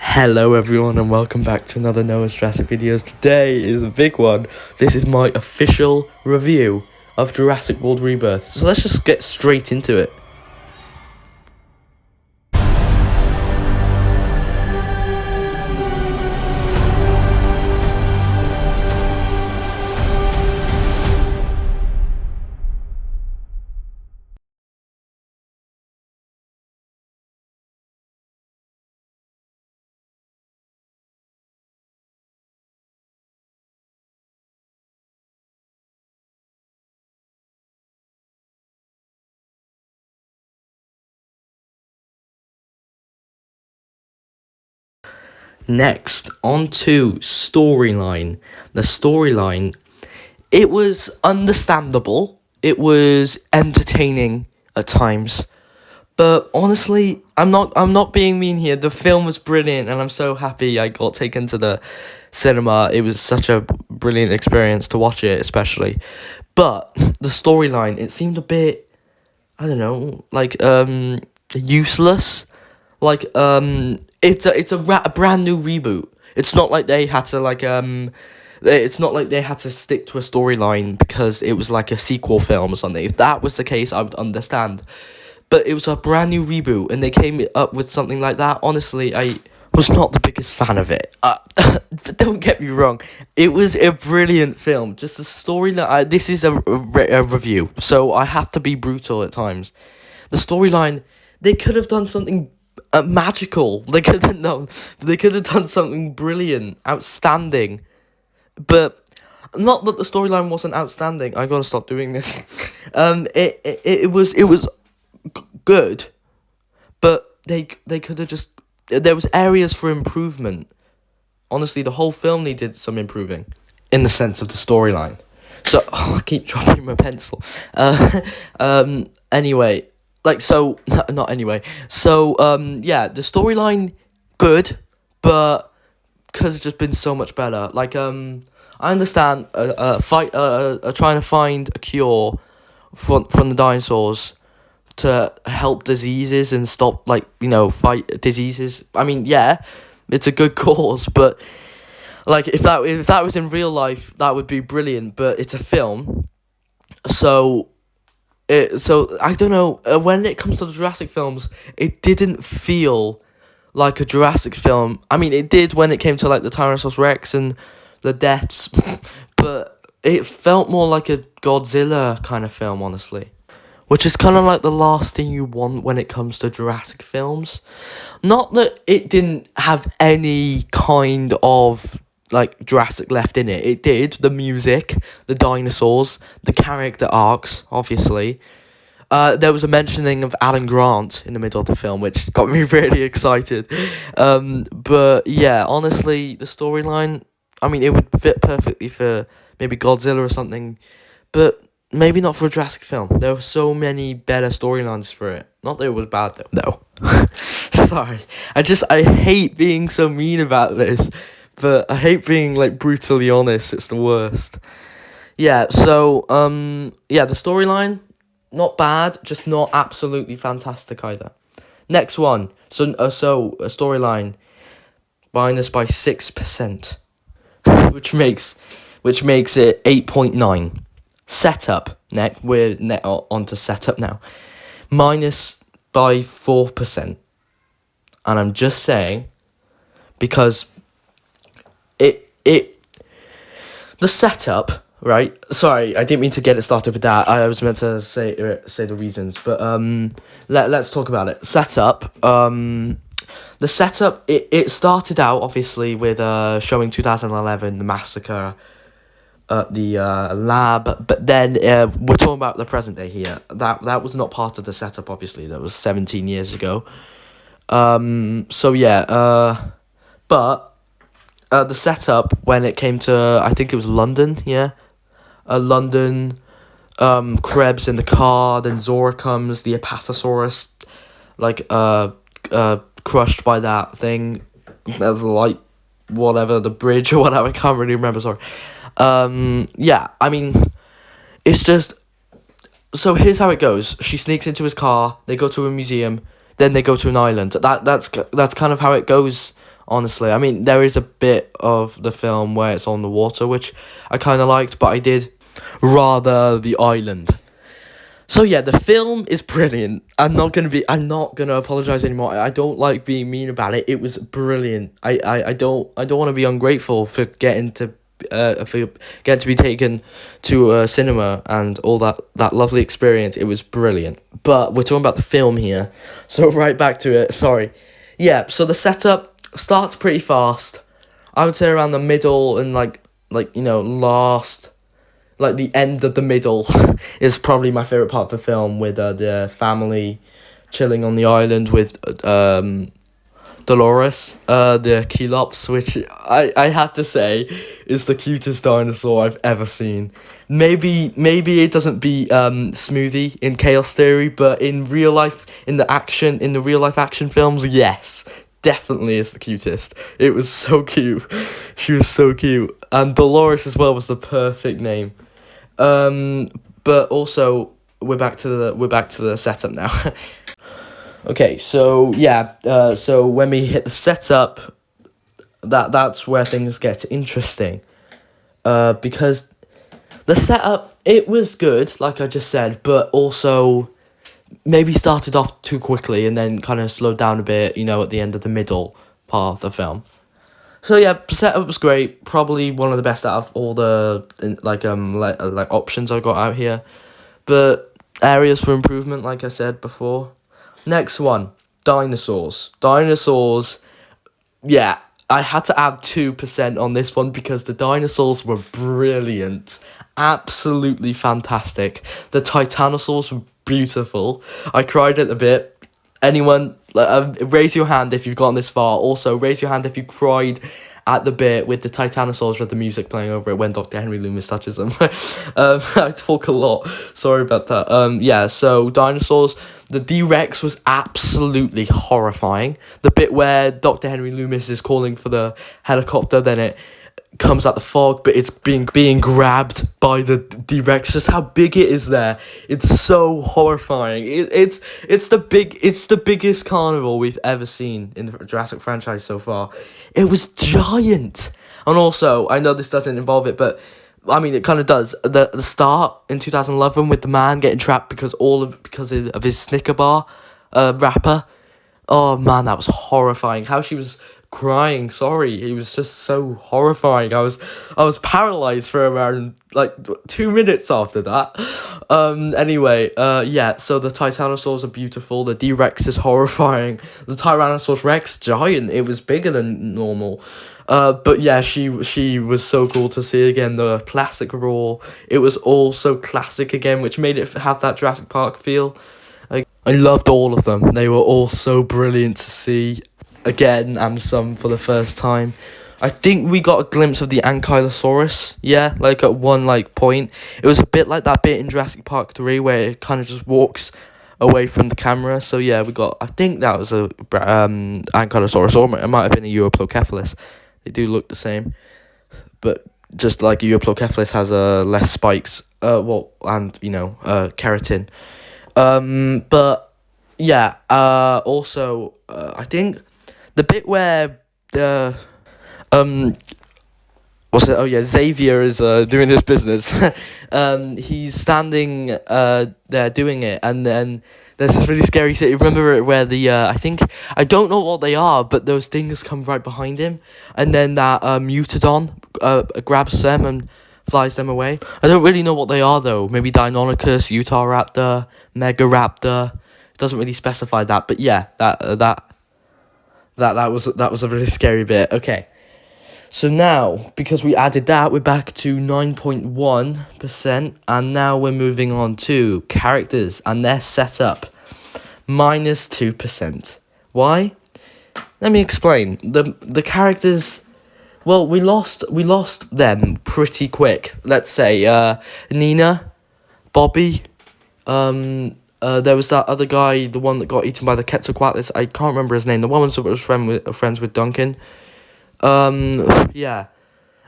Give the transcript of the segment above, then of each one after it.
Hello everyone and welcome back to another Noah's Jurassic videos. Today is a big one. This is my official review of Jurassic World Rebirth. So let's just get straight into it. Next, on to storyline. The storyline, it was understandable. It was entertaining at times. But honestly, I'm not being mean here. The film was brilliant and I'm so happy I got taken to the cinema. It was such a brilliant experience to watch it, especially. But the storyline, it seemed a bit, I don't know, like useless. Like it's a brand new reboot. It's not like they had to it's not like they had to stick to a storyline because it was like a sequel film or something. If that was the case, I would understand. But it was a brand new reboot, and they came up with something like that. Honestly, I was not the biggest fan of it. But don't get me wrong, it was a brilliant film. Just the story that this is a review, so I have to be brutal at times. The storyline, they could have done something magical. They could have done something brilliant, outstanding. But not that the storyline wasn't outstanding. I gotta stop doing this. It was good, but they could have just, there was areas for improvement. Honestly, the whole film needed some improving in the sense of the storyline. So I keep dropping my pencil. Anyway, not anyway. So yeah, the storyline good, but could have just been so much better. I understand trying to find a cure from the dinosaurs to help diseases and stop, fight diseases. I mean, yeah, it's a good cause, but if that was in real life, that would be brilliant. But it's a film, so I don't know. When it comes to the Jurassic films, it didn't feel like a Jurassic film. I mean, it did when it came to the Tyrannosaurus Rex and the deaths, but it felt more like a Godzilla kind of film, honestly. Which is kind of like the last thing you want when it comes to Jurassic films. Not that it didn't have any kind of Jurassic left in it. It did. The music, the dinosaurs, the character arcs, obviously. There was a mentioning of Alan Grant in the middle of the film, which got me really excited. But yeah, honestly, the storyline, I mean, it would fit perfectly for maybe Godzilla or something, but maybe not for a Jurassic film. There were so many better storylines for it. Not that it was bad, though. No. Sorry. I hate being so mean about this, but I hate being, brutally honest. It's the worst. Yeah, so, yeah, the storyline, not bad, just not absolutely fantastic either. Next one. So a storyline, minus by 6%, which makes it 8.9. Setup, we're on to setup now, minus by 4%. And I'm just saying, because the setup, right? Sorry, I didn't mean to get it started with that. I was meant to say the reasons, but let's talk about it. Setup, the setup, it started out obviously with showing 2011, the massacre at the lab, but then we're talking about the present day here. That was not part of the setup, obviously. That was 17 years ago. So yeah, but the setup when it came to, I think it was London, yeah, London, Krebs in the car, then Zora comes, the Apatosaurus, crushed by that thing, the bridge or whatever, I can't really remember, sorry. Yeah, I mean, it's just, so here's how it goes. She sneaks into his car, they go to a museum, then they go to an island. That's kind of how it goes honestly. I mean, there is a bit of the film where it's on the water, which I kind of liked, but I did rather the island. So yeah, the film is brilliant. I'm not gonna apologize anymore. I don't like being mean about it. It was brilliant. I don't want to be ungrateful for getting to be taken to a cinema and all that lovely experience. It was brilliant. But we're talking about the film here, so right back to it. Sorry. Yeah. So the setup starts pretty fast. I would say around the middle and last, like the end of the middle is probably my favorite part of the film, with the family chilling on the island with Dolores, the Kelops, which I have to say is the cutest dinosaur I've ever seen. Maybe it doesn't beat Smoothie in Chaos Theory, but in real life, in the real life action films, yes, definitely is the cutest. It was so cute. She was so cute, and Dolores as well was the perfect name. But also we're back to the setup now. Okay, so yeah, so when we hit the setup, that's where things get interesting. Because the setup, it was good, like I just said, but also maybe started off too quickly and then kind of slowed down a bit, at the end of the middle part of the film. So yeah, setup was great. Probably one of the best out of all the options I got out here, but areas for improvement, like I said before. Next one, dinosaurs. Dinosaurs. Yeah, I had to add 2% on this one because the dinosaurs were brilliant, absolutely fantastic. The titanosaurs were beautiful. I cried at the bit. Anyone, raise your hand if you've gotten this far. Also, raise your hand if you cried at the bit with the Titanosaurs with the music playing over it when Dr. Henry Loomis touches them. I talk a lot. Sorry about that. Yeah, so dinosaurs. The D-Rex was absolutely horrifying. The bit where Dr. Henry Loomis is calling for the helicopter, then it comes out the fog, but it's being grabbed by the D-Rex. Just how big it is there. It's so horrifying. It's the biggest carnival we've ever seen in the Jurassic franchise so far. It was giant. And also, I know this doesn't involve it, but I mean it kind of does. The start in 2011 with the man getting trapped because of his Snicker bar wrapper. Oh man, that was horrifying. How she was crying, sorry, it was just so horrifying. I was paralyzed for around 2 minutes after that. Anyway, yeah, so the Titanosaurs are beautiful. The D-Rex is horrifying. The Tyrannosaurus Rex, giant. It was bigger than normal. But yeah, she was so cool to see again. The classic roar, it was all so classic again, which made it have that Jurassic Park feel. I loved all of them. They were all so brilliant to see again, and some for the first time. I think we got a glimpse of the Ankylosaurus, yeah, at one point. It was a bit like that bit in Jurassic Park 3 where it kind of just walks away from the camera. So yeah, I think that was a Ankylosaurus, or it might have been a Europlocephalus. They do look the same, but just like Europlocephalus has less spikes, and keratin. But yeah, also I think the bit where the what's it? Oh yeah, Xavier is doing his business. He's standing there doing it, and then there's this really scary scene. Remember it where I don't know what they are, but those things come right behind him, and then that Mutodon grabs them and flies them away. I don't really know what they are though. Maybe Deinonychus, Utahraptor, Megaraptor. It doesn't really specify that, but yeah, that was a really scary bit. Okay. So now, because we added that, we're back to 9.1%, and now we're moving on to characters and their setup. -2%. Why? Let me explain. The characters, well, we lost them pretty quick. Let's say Nina, Bobby, there was that other guy, the one that got eaten by the Quetzalcoatlus. I can't remember his name. The one that was friends with Duncan. Yeah.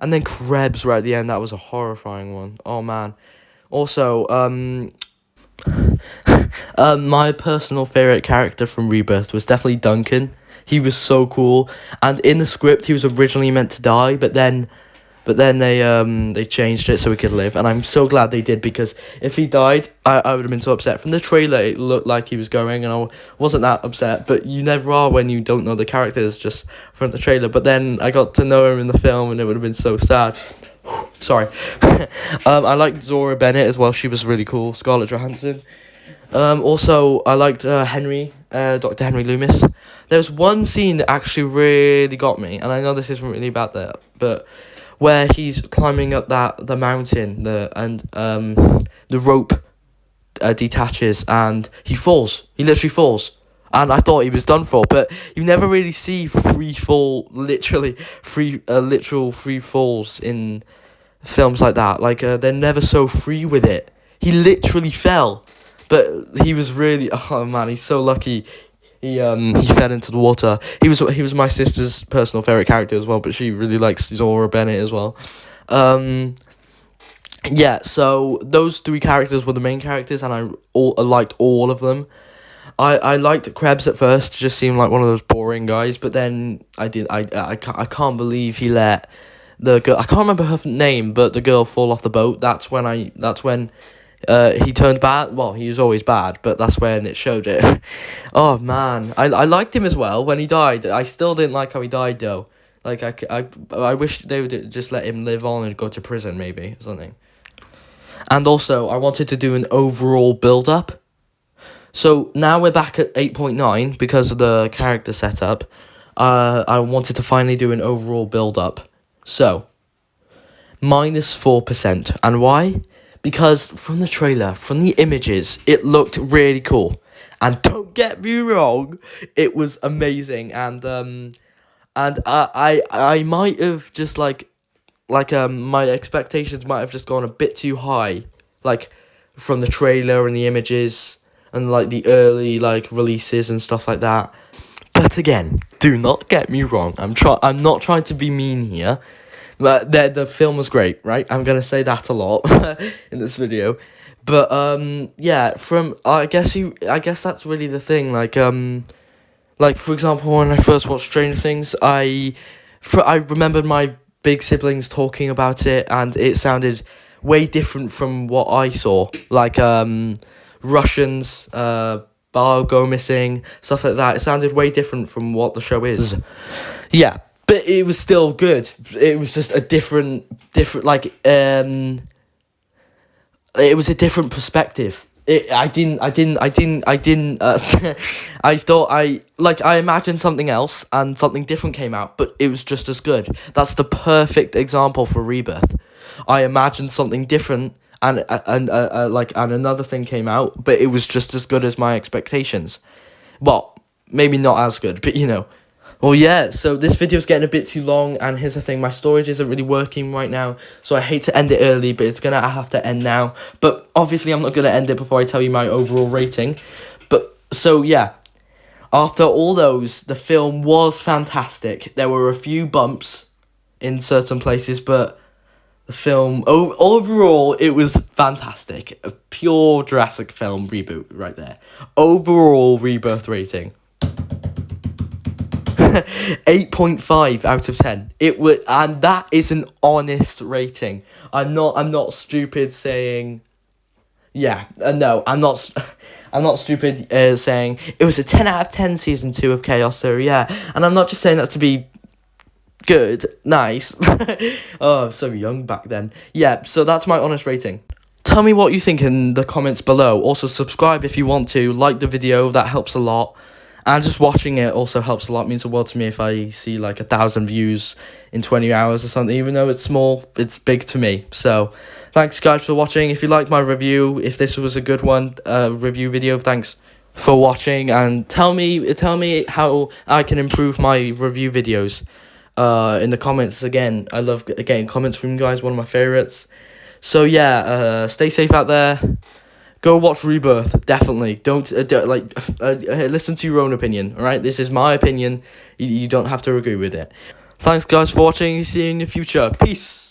And then Krebs right at the end. That was a horrifying one. Oh, man. Also, my personal favourite character from Rebirth was definitely Duncan. He was so cool. And in the script, he was originally meant to die, but then they changed it so he could live, and I'm so glad they did, because if he died, I would have been so upset. From the trailer, it looked like he was going, and I wasn't that upset, but you never are when you don't know the characters just from the trailer. But then I got to know him in the film, and it would have been so sad. Sorry. I liked Zora Bennett as well. She was really cool. Scarlett Johansson. Also, I liked Henry, Dr. Henry Loomis. There was one scene that actually really got me, and I know this isn't really about that, but where he's climbing up the mountain, the rope detaches, and he falls. He literally falls. And I thought he was done for, but you never really see literal free falls in films like that. Like, they're never so free with it. He literally fell, but he was really, oh man, he's so lucky. He fell into the water. He was my sister's personal favorite character as well, but she really likes Zora Bennett as well. Yeah, so those three characters were the main characters, and I liked all of them. I liked Krebs at first; just seemed like one of those boring guys. But then I can't believe he let the girl, I can't remember her name, but the girl fall off the boat. That's when he turned bad. Well, he was always bad, but that's when it showed it. Oh man, I liked him as well when he died. I still didn't like how he died though. Like I wish they would just let him live on and go to prison maybe or something. And also, I wanted to do an overall build up. So now we're back at 8.9 because of the character setup. I wanted to finally do an overall build up. So, -4%. And why? Because from the trailer, from the images, it looked really cool. And don't get me wrong, it was amazing. And I might have just my expectations might have just gone a bit too high, like from the trailer and the images and like the early like releases and stuff like that. But again, do not get me wrong. I'm not trying to be mean here. But the film was great, right? I'm gonna say that a lot in this video. But yeah, I guess that's really the thing. Like for example, when I first watched Stranger Things, I remembered my big siblings talking about it, and it sounded way different from what I saw. Like Russians, bar go missing, stuff like that. It sounded way different from what the show is. Yeah, but it was still good. It was just a different like it was a different perspective. I thought I imagined something else and something different came out, but it was just as good. That's the perfect example for Rebirth. I imagined something different and another thing came out, but it was just as good as my expectations. Well, maybe not as good, but you know. Well, yeah, so this video's getting a bit too long, and here's the thing, my storage isn't really working right now, so I hate to end it early, but it's gonna have to end now. But obviously I'm not gonna end it before I tell you my overall rating. But, so yeah, after all those, the film was fantastic. There were a few bumps in certain places, but the film, overall, it was fantastic. A pure Jurassic film reboot right there. Overall Rebirth rating. 8.5 out of 10. And that is an honest rating. I'm not stupid saying, yeah, no, I'm not stupid saying it was a 10 out of 10 season 2 of Chaos. So yeah, and I'm not just saying that to be good, nice. Oh, I was so young back then. Yeah, so that's my honest rating. Tell me what you think in the comments below. Also subscribe if you want to, like the video, that helps a lot. And just watching it also helps a lot. It means the world to me if I see like 1,000 views in 20 hours or something. Even though it's small, it's big to me. So thanks guys for watching. If you liked my review, if this was a good one, review video, thanks for watching. And tell me how I can improve my review videos in the comments. Again, I love getting comments from you guys, one of my favorites. So yeah, stay safe out there. Go watch Rebirth, definitely. Don't listen to your own opinion, alright? This is my opinion. You don't have to agree with it. Thanks guys for watching. See you in the future. Peace.